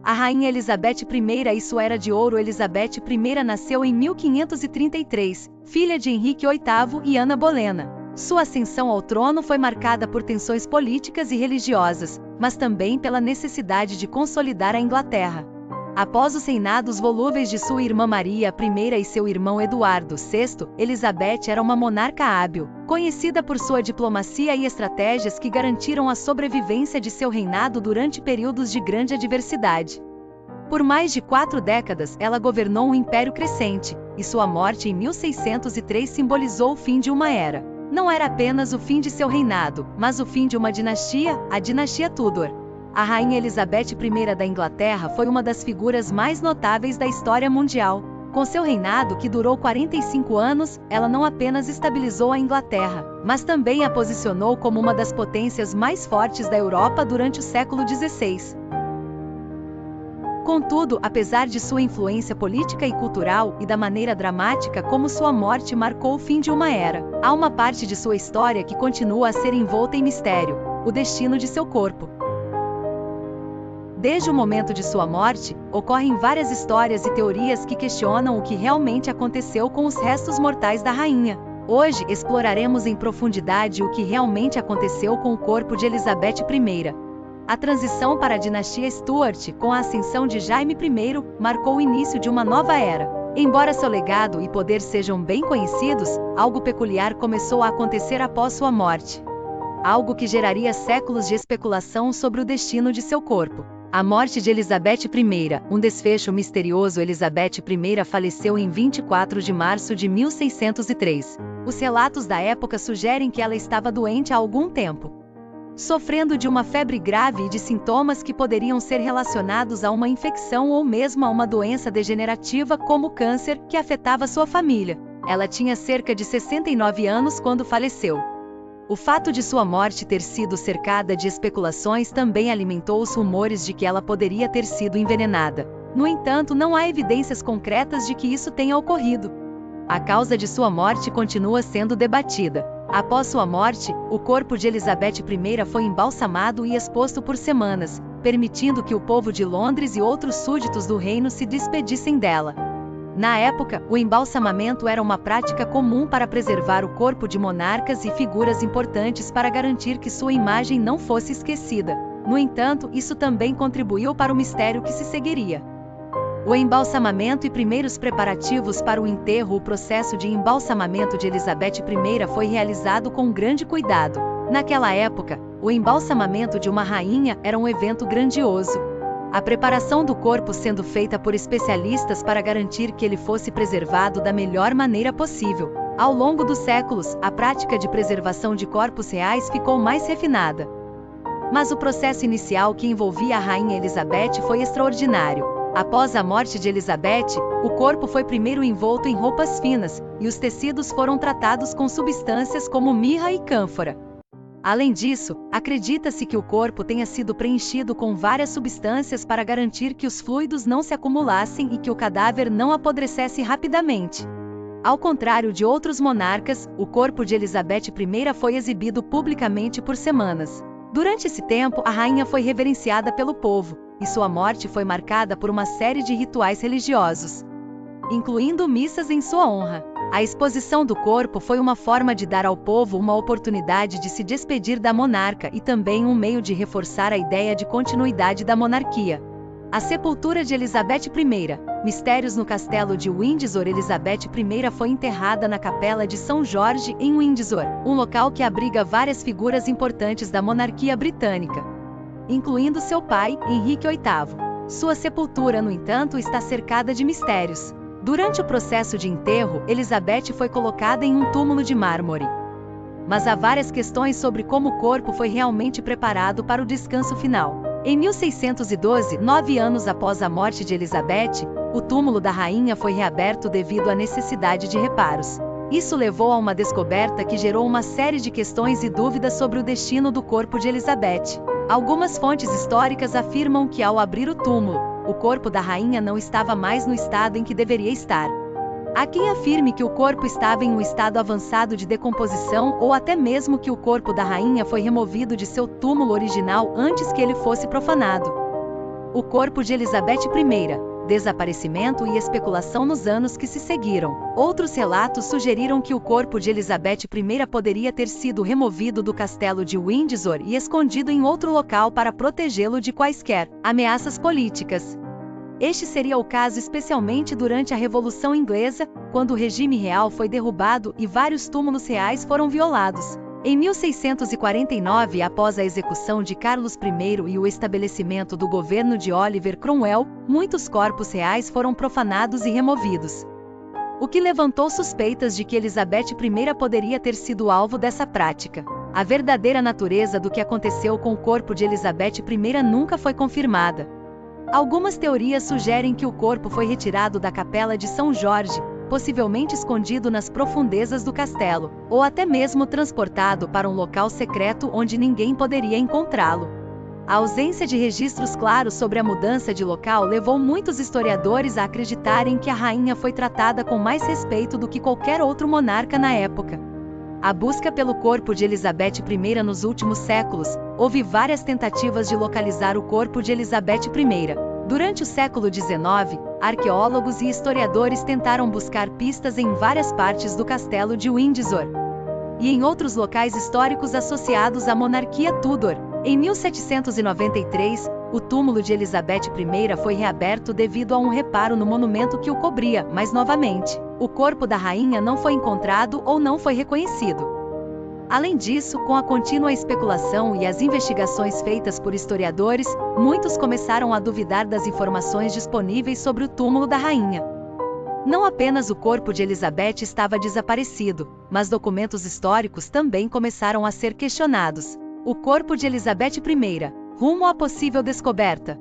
A rainha Elizabeth I e sua era de ouro. Elizabeth I nasceu em 1533, filha de Henrique VIII e Ana Bolena. Sua ascensão ao trono foi marcada por tensões políticas e religiosas, mas também pela necessidade de consolidar a Inglaterra. Após os reinados volúveis de sua irmã Maria I e seu irmão Eduardo VI, Elizabeth era uma monarca hábil, conhecida por sua diplomacia e estratégias que garantiram a sobrevivência de seu reinado durante períodos de grande adversidade. Por mais de 4 décadas, ela governou um império crescente, e sua morte em 1603 simbolizou o fim de uma era. Não era apenas o fim de seu reinado, mas o fim de uma dinastia, a dinastia Tudor. A rainha Elizabeth I da Inglaterra foi uma das figuras mais notáveis da história mundial. Com seu reinado, que durou 45 anos, ela não apenas estabilizou a Inglaterra, mas também a posicionou como uma das potências mais fortes da Europa durante o século XVI. Contudo, apesar de sua influência política e cultural, e da maneira dramática como sua morte marcou o fim de uma era, há uma parte de sua história que continua a ser envolta em mistério: o destino de seu corpo. Desde o momento de sua morte, ocorrem várias histórias e teorias que questionam o que realmente aconteceu com os restos mortais da rainha. Hoje, exploraremos em profundidade o que realmente aconteceu com o corpo de Elizabeth I. A transição para a dinastia Stuart, com a ascensão de Jaime I, marcou o início de uma nova era. Embora seu legado e poder sejam bem conhecidos, algo peculiar começou a acontecer após sua morte. Algo que geraria séculos de especulação sobre o destino de seu corpo. A morte de Elizabeth I, um desfecho misterioso. Elizabeth I faleceu em 24 de março de 1603. Os relatos da época sugerem que ela estava doente há algum tempo, sofrendo de uma febre grave e de sintomas que poderiam ser relacionados a uma infecção ou mesmo a uma doença degenerativa como câncer, que afetava sua família. Ela tinha cerca de 69 anos quando faleceu. O fato de sua morte ter sido cercada de especulações também alimentou os rumores de que ela poderia ter sido envenenada. No entanto, não há evidências concretas de que isso tenha ocorrido. A causa de sua morte continua sendo debatida. Após sua morte, o corpo de Elizabeth I foi embalsamado e exposto por semanas, permitindo que o povo de Londres e outros súditos do reino se despedissem dela. Na época, o embalsamamento era uma prática comum para preservar o corpo de monarcas e figuras importantes para garantir que sua imagem não fosse esquecida. No entanto, isso também contribuiu para o mistério que se seguiria. O embalsamamento e primeiros preparativos para o enterro. O processo de embalsamamento de Elizabeth I foi realizado com grande cuidado. Naquela época, o embalsamamento de uma rainha era um evento grandioso. A preparação do corpo sendo feita por especialistas para garantir que ele fosse preservado da melhor maneira possível. Ao longo dos séculos, a prática de preservação de corpos reais ficou mais refinada. Mas o processo inicial que envolvia a rainha Elizabeth foi extraordinário. Após a morte de Elizabeth, o corpo foi primeiro envolto em roupas finas, e os tecidos foram tratados com substâncias como mirra e cânfora. Além disso, acredita-se que o corpo tenha sido preenchido com várias substâncias para garantir que os fluidos não se acumulassem e que o cadáver não apodrecesse rapidamente. Ao contrário de outros monarcas, o corpo de Elizabeth I foi exibido publicamente por semanas. Durante esse tempo, a rainha foi reverenciada pelo povo, e sua morte foi marcada por uma série de rituais religiosos, incluindo missas em sua honra. A exposição do corpo foi uma forma de dar ao povo uma oportunidade de se despedir da monarca e também um meio de reforçar a ideia de continuidade da monarquia. A sepultura de Elizabeth I. Mistérios no castelo de Windsor. Elizabeth I foi enterrada na capela de São Jorge, em Windsor, um local que abriga várias figuras importantes da monarquia britânica, incluindo seu pai, Henrique VIII. Sua sepultura, no entanto, está cercada de mistérios. Durante o processo de enterro, Elizabeth foi colocada em um túmulo de mármore. Mas há várias questões sobre como o corpo foi realmente preparado para o descanso final. Em 1612, 9 anos após a morte de Elizabeth, o túmulo da rainha foi reaberto devido à necessidade de reparos. Isso levou a uma descoberta que gerou uma série de questões e dúvidas sobre o destino do corpo de Elizabeth. Algumas fontes históricas afirmam que, ao abrir o túmulo, o corpo da rainha não estava mais no estado em que deveria estar. Há quem afirme que o corpo estava em um estado avançado de decomposição ou até mesmo que o corpo da rainha foi removido de seu túmulo original antes que ele fosse profanado. O corpo de Elizabeth I. Desaparecimento e especulação nos anos que se seguiram. Outros relatos sugeriram que o corpo de Elizabeth I poderia ter sido removido do castelo de Windsor e escondido em outro local para protegê-lo de quaisquer ameaças políticas. Este seria o caso especialmente durante a Revolução Inglesa, quando o regime real foi derrubado e vários túmulos reais foram violados. Em 1649, após a execução de Carlos I e o estabelecimento do governo de Oliver Cromwell, muitos corpos reais foram profanados e removidos, o que levantou suspeitas de que Elizabeth I poderia ter sido alvo dessa prática. A verdadeira natureza do que aconteceu com o corpo de Elizabeth I nunca foi confirmada. Algumas teorias sugerem que o corpo foi retirado da capela de São Jorge, possivelmente escondido nas profundezas do castelo, ou até mesmo transportado para um local secreto onde ninguém poderia encontrá-lo. A ausência de registros claros sobre a mudança de local levou muitos historiadores a acreditarem que a rainha foi tratada com mais respeito do que qualquer outro monarca na época. A busca pelo corpo de Elizabeth I nos últimos séculos, houve várias tentativas de localizar o corpo de Elizabeth I. Durante o século XIX, arqueólogos e historiadores tentaram buscar pistas em várias partes do castelo de Windsor e em outros locais históricos associados à monarquia Tudor. Em 1793, o túmulo de Elizabeth I foi reaberto devido a um reparo no monumento que o cobria, mas novamente, o corpo da rainha não foi encontrado ou não foi reconhecido. Além disso, com a contínua especulação e as investigações feitas por historiadores, muitos começaram a duvidar das informações disponíveis sobre o túmulo da rainha. Não apenas o corpo de Elizabeth estava desaparecido, mas documentos históricos também começaram a ser questionados. O corpo de Elizabeth I, rumo à possível descoberta.